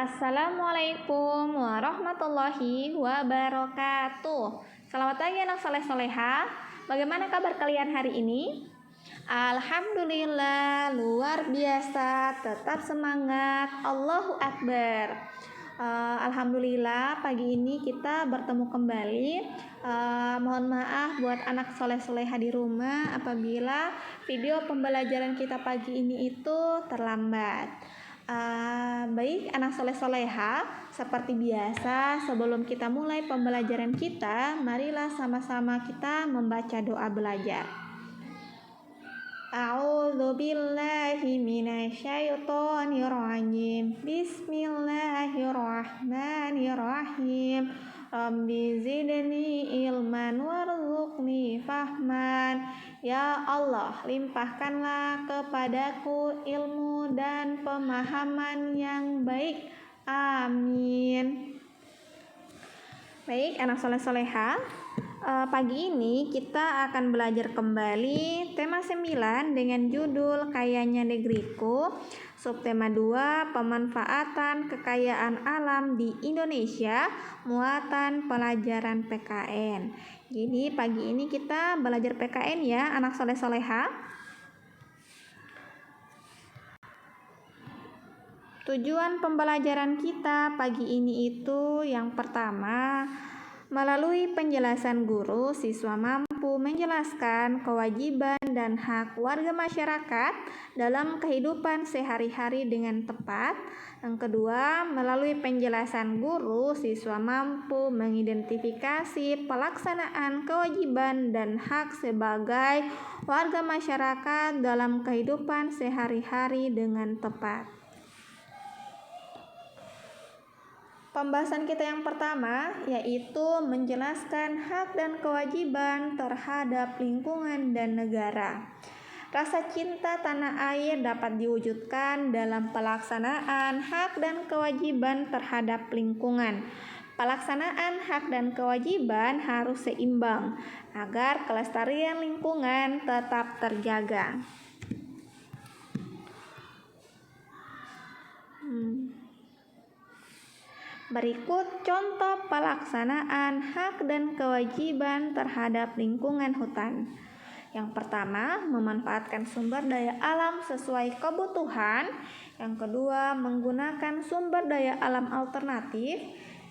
Assalamualaikum warahmatullahi wabarakatuh. Selamat pagi anak soleh soleha. Bagaimana kabar kalian hari ini? Alhamdulillah, luar biasa, tetap semangat, Allahu Akbar. Alhamdulillah pagi ini kita bertemu kembali. Mohon maaf buat anak soleh soleha di rumah apabila video pembelajaran kita pagi ini itu terlambat. Baik anak soleh soleha, seperti biasa sebelum kita mulai pembelajaran kita, marilah sama-sama kita membaca doa belajar. A'udzubillahi minasyaitonirrajim. Bismillahirrahmanirrahim. Rabbi zidni ilman warzuqni fahman. Ya Allah, limpahkanlah kepadaku ilmu dan pemahaman yang baik. Amin. Baik, anak soleh soleha. Pagi ini kita akan belajar kembali tema 9 dengan judul Kayanya Negeriku. Subtema 2, pemanfaatan kekayaan alam di Indonesia, muatan pelajaran PKN. Jadi pagi ini kita belajar PKN ya, anak soleh soleha. Tujuan pembelajaran kita pagi ini itu yang pertama, melalui penjelasan guru, siswa mampu menjelaskan kewajiban dan hak warga masyarakat dalam kehidupan sehari-hari dengan tepat. Yang kedua, melalui penjelasan guru, siswa mampu mengidentifikasi pelaksanaan kewajiban dan hak sebagai warga masyarakat dalam kehidupan sehari-hari dengan tepat. Pembahasan kita yang pertama yaitu menjelaskan hak dan kewajiban terhadap lingkungan dan negara. Rasa cinta tanah air dapat diwujudkan dalam pelaksanaan hak dan kewajiban terhadap lingkungan. Pelaksanaan hak dan kewajiban harus seimbang agar kelestarian lingkungan tetap terjaga. Berikut contoh pelaksanaan hak dan kewajiban terhadap lingkungan hutan. Yang pertama, memanfaatkan sumber daya alam sesuai kebutuhan. Yang kedua, menggunakan sumber daya alam alternatif.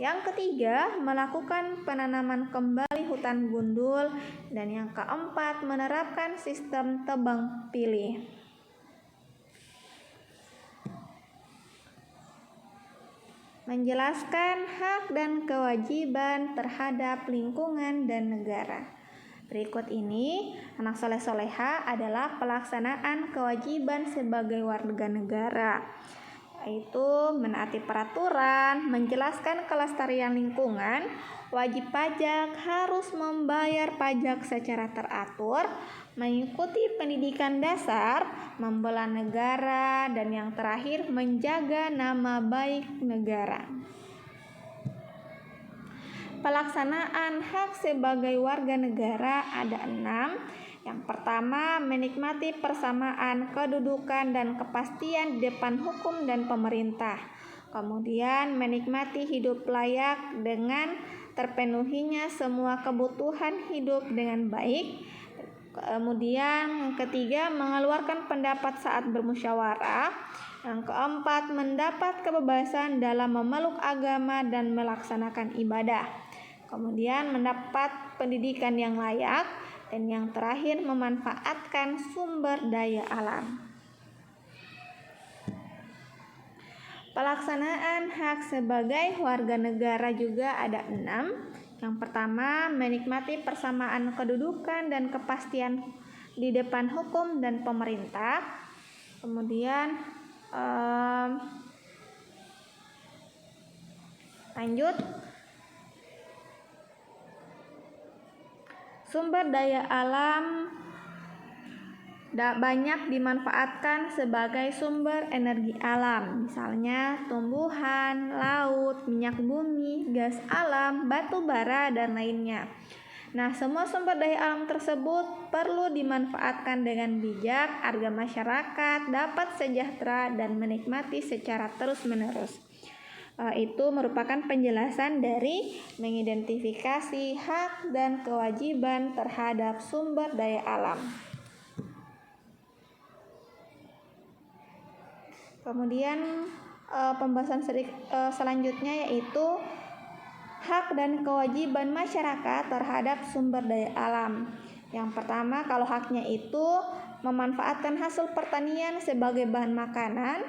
Yang ketiga, melakukan penanaman kembali hutan gundul. Dan yang keempat, menerapkan sistem tebang pilih. Menjelaskan hak dan kewajiban terhadap lingkungan dan negara. Berikut ini, anak soleh soleha adalah pelaksanaan kewajiban sebagai warga negara, yaitu menaati peraturan, menjelaskan kelestarian lingkungan, wajib pajak, harus membayar pajak secara teratur, mengikuti pendidikan dasar, membela negara, dan yang terakhir menjaga nama baik negara. Pelaksanaan hak sebagai warga negara ada 6. Yang pertama, menikmati persamaan kedudukan dan kepastian di depan hukum dan pemerintah. Kemudian, menikmati hidup layak dengan terpenuhinya semua kebutuhan hidup dengan baik. Kemudian, yang ketiga, mengeluarkan pendapat saat bermusyawarah. Yang keempat, mendapat kebebasan dalam memeluk agama dan melaksanakan ibadah. Kemudian, mendapat pendidikan yang layak. Dan yang terakhir, memanfaatkan sumber daya alam. Pelaksanaan hak sebagai warga negara juga ada 6. Yang pertama, menikmati persamaan kedudukan dan kepastian di depan hukum dan pemerintah. Kemudian lanjut, sumber daya alam banyak dimanfaatkan sebagai sumber energi alam, misalnya tumbuhan, laut, minyak bumi, gas alam, batu bara, dan lainnya. Nah, semua sumber daya alam tersebut perlu dimanfaatkan dengan bijak agar masyarakat dapat sejahtera dan menikmati secara terus-menerus. Itu merupakan penjelasan dari mengidentifikasi hak dan kewajiban terhadap sumber daya alam. Kemudian pembahasan selanjutnya yaitu hak dan kewajiban masyarakat terhadap sumber daya alam. Yang pertama, kalau haknya itu memanfaatkan hasil pertanian sebagai bahan makanan.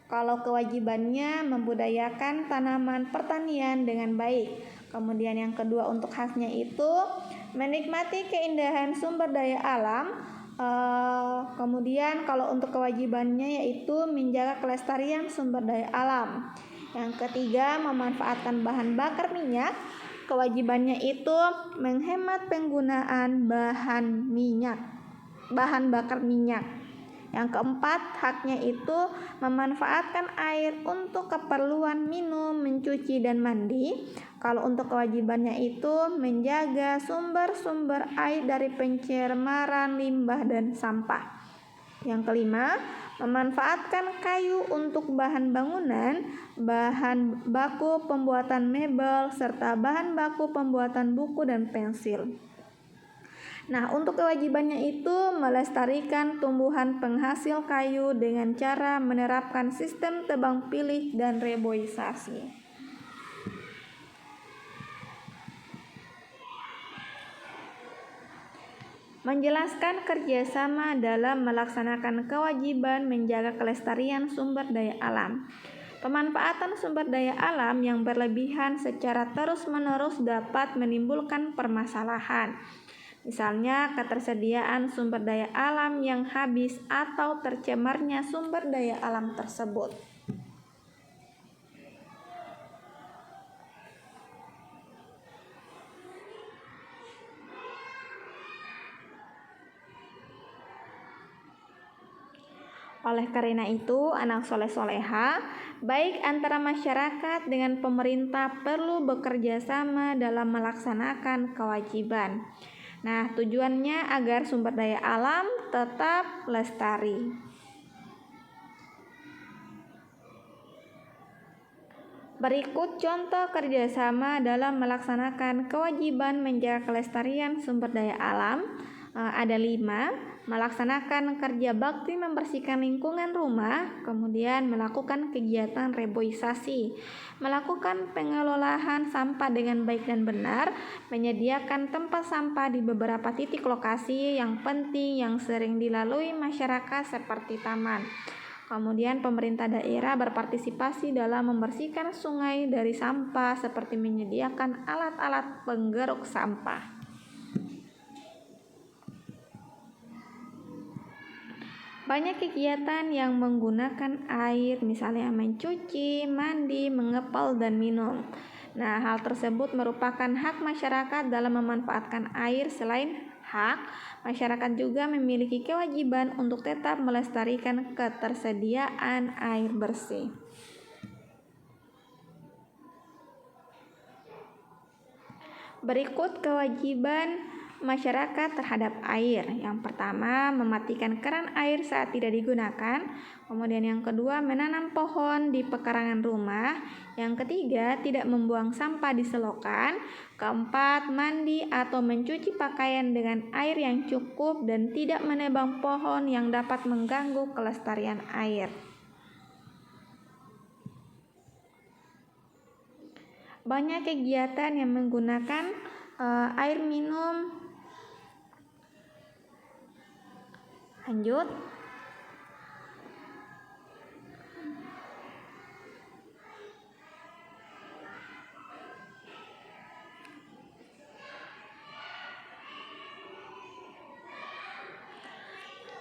Kalau kewajibannya membudayakan tanaman pertanian dengan baik. Kemudian yang kedua, untuk haknya itu menikmati keindahan sumber daya alam. Kemudian kalau untuk kewajibannya yaitu menjaga kelestarian sumber daya alam. Yang ketiga, memanfaatkan bahan bakar minyak. Kewajibannya itu menghemat penggunaan bahan bakar minyak. Yang keempat, haknya itu memanfaatkan air untuk keperluan minum, mencuci, dan mandi. Kalau untuk kewajibannya itu menjaga sumber-sumber air dari pencemaran limbah dan sampah. Yang kelima, memanfaatkan kayu untuk bahan bangunan, bahan baku pembuatan mebel, serta bahan baku pembuatan buku dan pensil. Nah, untuk kewajibannya itu melestarikan tumbuhan penghasil kayu dengan cara menerapkan sistem tebang pilih dan reboisasi. Menjelaskan kerjasama dalam melaksanakan kewajiban menjaga kelestarian sumber daya alam. Pemanfaatan sumber daya alam yang berlebihan secara terus-menerus dapat menimbulkan permasalahan. Misalnya ketersediaan sumber daya alam yang habis atau tercemarnya sumber daya alam tersebut. Oleh karena itu, anak soleh-soleha, baik antara masyarakat dengan pemerintah perlu bekerja sama dalam melaksanakan kewajiban. Nah, tujuannya agar sumber daya alam tetap lestari. Berikut contoh kerjasama dalam melaksanakan kewajiban menjaga kelestarian sumber daya alam. Ada 5. Melaksanakan kerja bakti membersihkan lingkungan rumah, kemudian melakukan kegiatan reboisasi, melakukan pengelolaan sampah dengan baik dan benar, menyediakan tempat sampah di beberapa titik lokasi yang penting yang sering dilalui masyarakat seperti taman. Kemudian pemerintah daerah berpartisipasi dalam membersihkan sungai dari sampah seperti menyediakan alat-alat penggeruk sampah. Banyak kegiatan yang menggunakan air, misalnya mencuci, mandi, mengepel, dan minum. Nah, hal tersebut merupakan hak masyarakat dalam memanfaatkan air. Selain hak, masyarakat juga memiliki kewajiban untuk tetap melestarikan ketersediaan air bersih. Berikut kewajiban masyarakat terhadap air. Yang pertama, mematikan keran air saat tidak digunakan. Kemudian yang kedua, menanam pohon di pekarangan rumah. Yang ketiga, tidak membuang sampah di selokan. Keempat, mandi atau mencuci pakaian dengan air yang cukup dan tidak menebang pohon yang dapat mengganggu kelestarian air. Banyak kegiatan yang menggunakan air minum. Lanjut.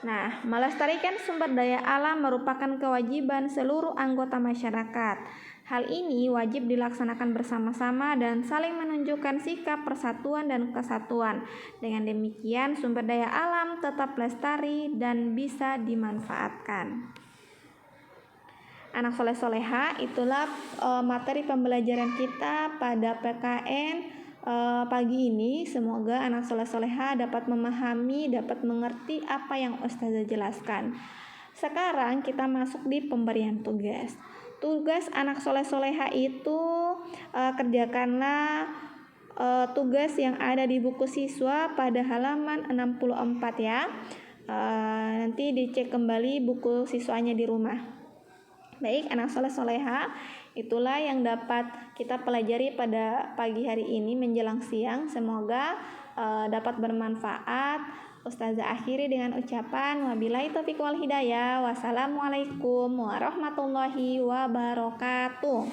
Nah, melestarikan sumber daya alam merupakan kewajiban seluruh anggota masyarakat. Hal ini wajib dilaksanakan bersama-sama dan saling menunjukkan sikap persatuan dan kesatuan. Dengan demikian, sumber daya alam tetap lestari dan bisa dimanfaatkan. Anak soleh-soleha, itulah materi pembelajaran kita pada PKN pagi ini. Semoga anak soleh-soleha dapat memahami, dapat mengerti apa yang Ustazah jelaskan. Sekarang kita masuk di pemberian tugas. Tugas anak soleh-soleha itu kerjakanlah tugas yang ada di buku siswa pada halaman 64 ya. Nanti dicek kembali buku siswanya di rumah. Baik, anak soleh-soleha, itulah yang dapat kita pelajari pada pagi hari ini menjelang siang. Semoga dapat bermanfaat. Ustazah akhiri dengan ucapan wabillahi taufiq wal hidayah. Wassalamualaikum warahmatullahi wabarakatuh.